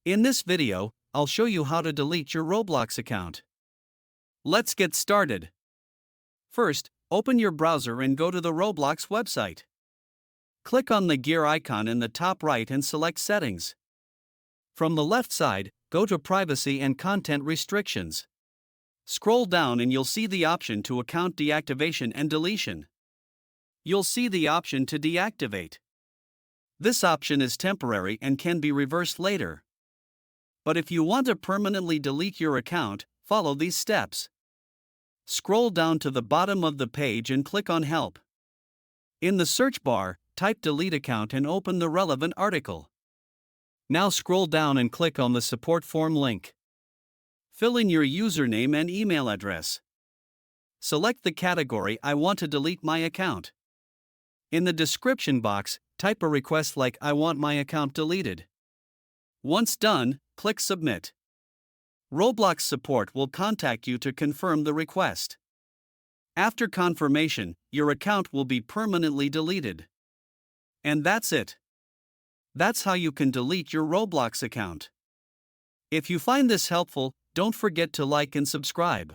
In this video, I'll show you how to delete your Roblox account. Let's get started. First, open your browser and go to the Roblox website. Click on the gear icon in the top right and select Settings. From the left side, go to Privacy and Content Restrictions. Scroll down and you'll see the option to Account Deactivation and Deletion. You'll see the option to deactivate. This option is temporary and can be reversed later. But if you want to permanently delete your account, follow these steps. Scroll down to the bottom of the page and click on Help. In the search bar, type Delete Account and open the relevant article. Now scroll down and click on the support form link. Fill in your username and email address. Select the category I want to delete my account. In the description box, type a request like I want my account deleted. Once done, click Submit. Roblox support will contact you to confirm the request. After confirmation, your account will be permanently deleted. And that's it. That's how you can delete your Roblox account. If you find this helpful, don't forget to like and subscribe.